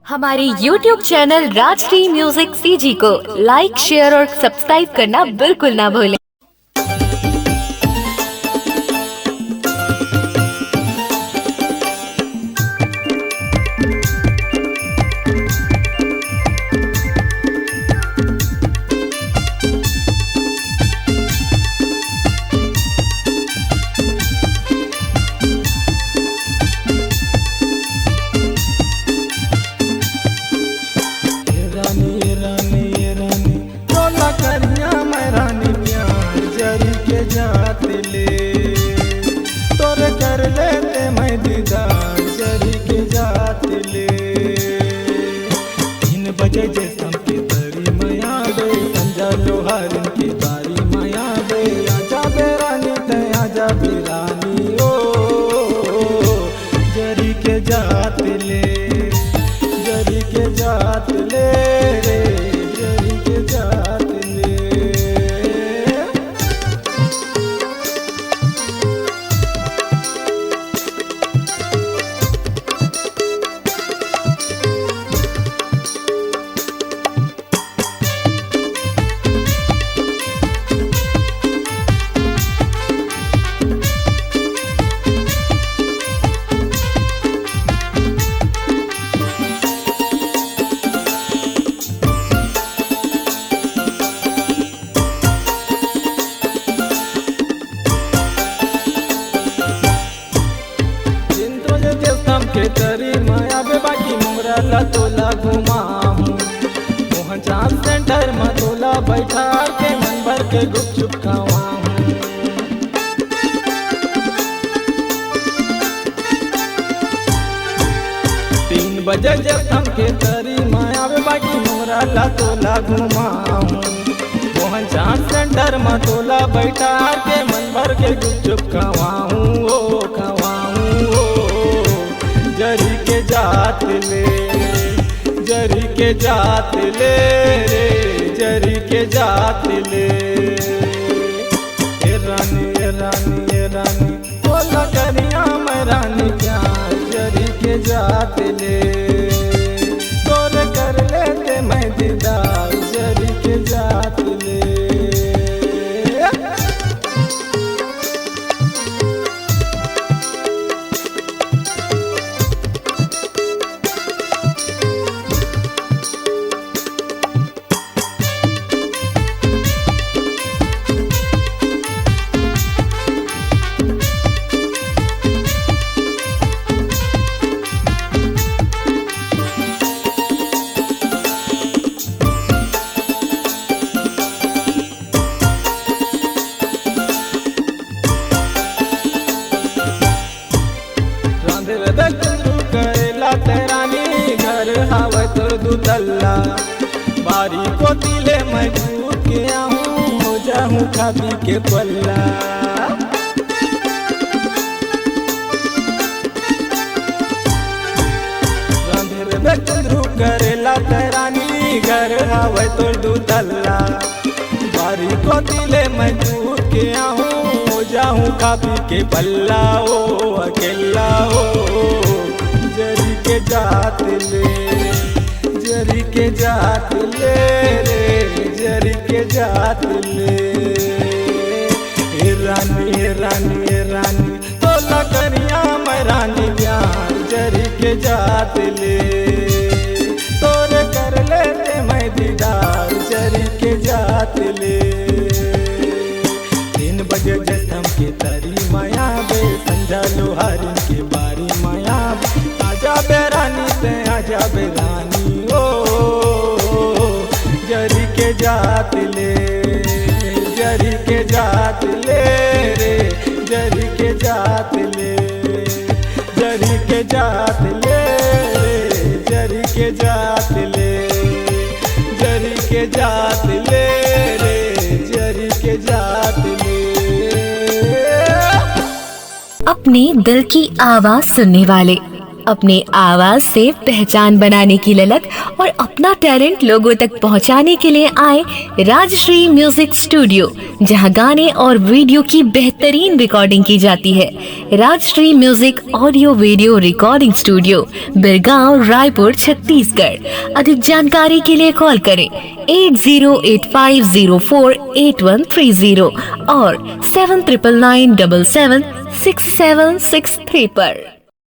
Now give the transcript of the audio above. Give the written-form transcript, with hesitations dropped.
हमारे YouTube channel Rajshri music CG को लाइक, share और सब्सक्राइब करना बिल्कुल ना भूलें। तोरे कर लेते मैं दीदार जरी के जात ले 3 बजे जैसा के तरी माया बे संजा लोहारन की बारी माया बे आजा बेरानी ते आजा बेरानी ओ जरी के जात ले जरी के जात ले रे जरी के जात ले। के तरी माया बे बाकी मुमरा ला तोला घुमाऊं मोहन चांद सेंटर में तोला बैठा के मन भर के गुपचुप खावाऊं 3 बजे जब हम के तरी माया बे बाकी मुमरा ला तोला घुमाऊं मोहन चांद सेंटर में तोला बैठा के मन भर के गुपचुप खावाऊं ओ खावाऊं ओ जरी के जात ले जरी के जात ले रे जरी के जात ले ए रानी ए रानी ए रानी बोला करिया मैं रानी प्यार जरी के जात ले तोरे कर लेते मैं दीदार जरी के जात ले। तेरानी घर हवा तो दुतल्ला बारी को दिले मैं कूद के आऊँ हो जाऊँ खा पी के पल्ला करेला तेरानी घर हवा तो दुतल्ला बारी को दिले मैं कूद के आऊँ हो जाऊँ खा पी के पल्ला ओ अकेला ओ जरी के जात ले जरी के जात ले रे जरी के जात ले ए रानी ए रानी ए रानी तोला करिया मैं रानी प्यार जरी के जात ले तोरे कर लेते मैं दीदार जरी के जात ले 3 बजे जैसा के तरी माया बे संजा लोहारिन के बारी माया आजा बेरानी ते आजा बेरानी ओ जरी के जात ले जरी के जात ले रे जरी के जात ले जरी के जात ले रे जरी के जात ले जरी के जात ले रे जरी के जात ले। अपने दिल की आवाज सुनने वाले अपने आवाज से पहचान बनाने की ललक और अपना टैलेंट लोगों तक पहुंचाने के लिए आए राजश्री म्यूजिक स्टूडियो, जहां गाने और वीडियो की बेहतरीन रिकॉर्डिंग की जाती है। Rajshri music audio video recording studio, Birgaon, Raipur, Chhattisgarh. अधिक जानकारी के लिए कॉल करें 8085048130 और 7999776763 पर।